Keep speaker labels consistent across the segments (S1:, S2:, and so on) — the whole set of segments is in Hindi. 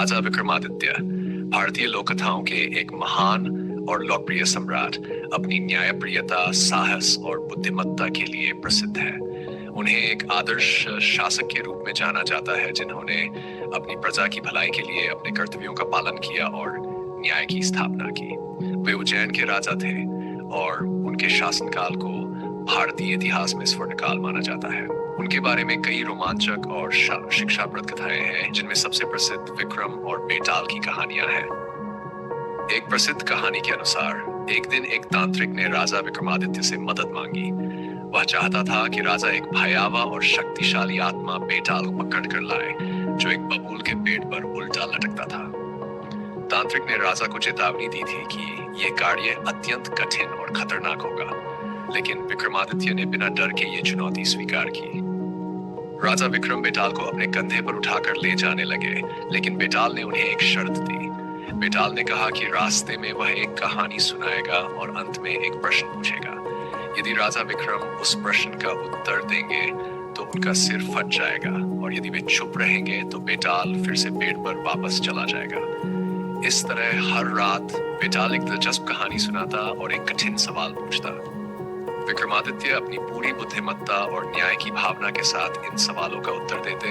S1: राजा विक्रमादित्य भारतीय लोक कथाओं के एक महान और लोकप्रिय सम्राट अपनी न्यायप्रियता, साहस और बुद्धिमत्ता के लिए प्रसिद्ध है। उन्हें एक आदर्श शासक के रूप में जाना जाता है, जिन्होंने अपनी प्रजा की भलाई के लिए अपने कर्तव्यों का पालन किया और न्याय की स्थापना की। वे उज्जैन के राजा थे और उनके शासनकाल को भारतीय इतिहास में स्वर्णकाल माना जाता है। उनके बारे में कई रोमांचक और शिक्षाप्रद कथाएं हैं, जिनमें सबसे प्रसिद्ध विक्रम और बेताल की कहानियां हैं। एक प्रसिद्ध कहानी के अनुसार एक दिन एक तांत्रिक ने राजा विक्रमादित्य से मदद मांगी। वह चाहता था कि राजा एक भयावह और शक्तिशाली आत्मा बेताल को पकड़ कर लाए, जो एक बबूल के पेड़ पर उल्टा लटकता था। तांत्रिक ने राजा को चेतावनी दी थी कि यह कार्य अत्यंत कठिन और खतरनाक होगा, लेकिन विक्रमादित्य ने बिना डर के ये चुनौती स्वीकार की। राजा विक्रम बेताल को अपने कंधे पर उठाकर ले जाने लगे, लेकिन बेताल ने उन्हें एक शर्त दी। बेताल ने कहा कि रास्ते में वह एक कहानी सुनाएगा और अंत में एक प्रश्न पूछेगा। यदि राजा विक्रम उस प्रश्न का उत्तर देंगे तो उनका सिर फट जाएगा, और यदि वे चुप रहेंगे तो बेताल फिर से पेड़ पर वापस चला जाएगा। इस तरह हर रात बेताल एक दिलचस्प कहानी सुनाता और एक कठिन सवाल पूछता। विक्रमादित्य अपनी पूरी बुद्धिमत्ता और न्याय की भावना के साथ इन सवालों का उत्तर देते,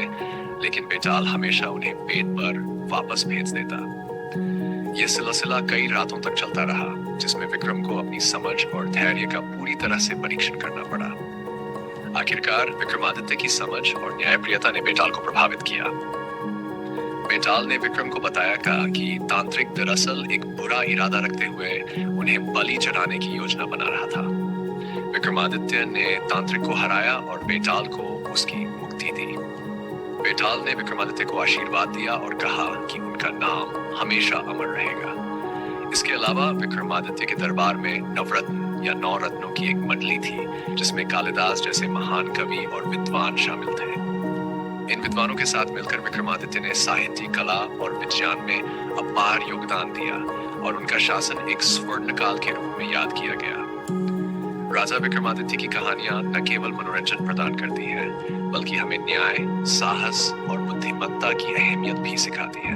S1: लेकिन बेताल हमेशा उन्हें पेड़ पर वापस भेज देता। यह सिलसिला कई रातों तक चलता रहा, जिसमें विक्रम को अपनी समझ और धैर्य का पूरी तरह से परीक्षण करना पड़ा। आखिरकार विक्रमादित्य की समझ और न्यायप्रियता ने बेताल को प्रभावित किया। बेताल ने विक्रम को बताया कि तांत्रिक दरअसल एक बुरा इरादा रखते हुए उन्हें बलि चढ़ाने की योजना बना रहा था। विक्रमादित्य ने तांत्रिक को हराया और बेताल को उसकी मुक्ति दी। बेताल ने विक्रमादित्य को आशीर्वाद दिया और कहा कि उनका नाम हमेशा अमर रहेगा। इसके अलावा विक्रमादित्य के दरबार में नवरत्न या 9 रत्नों की एक मंडली थी, जिसमें कालिदास जैसे महान कवि और विद्वान शामिल थे। इन विद्वानों के साथ मिलकर विक्रमादित्य ने साहित्य, कला और विज्ञान में अपार योगदान दिया, और उनका शासन एक स्वर्णकाल के रूप में याद किया गया। राजा विक्रमादित्य की कहानियां न केवल मनोरंजन प्रदान करती हैं, बल्कि हमें न्याय, साहस और बुद्धिमत्ता की अहमियत भी सिखाती है।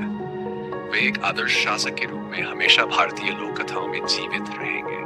S1: वे एक आदर्श शासक के रूप में हमेशा भारतीय लोक कथाओं में जीवित रहेंगे।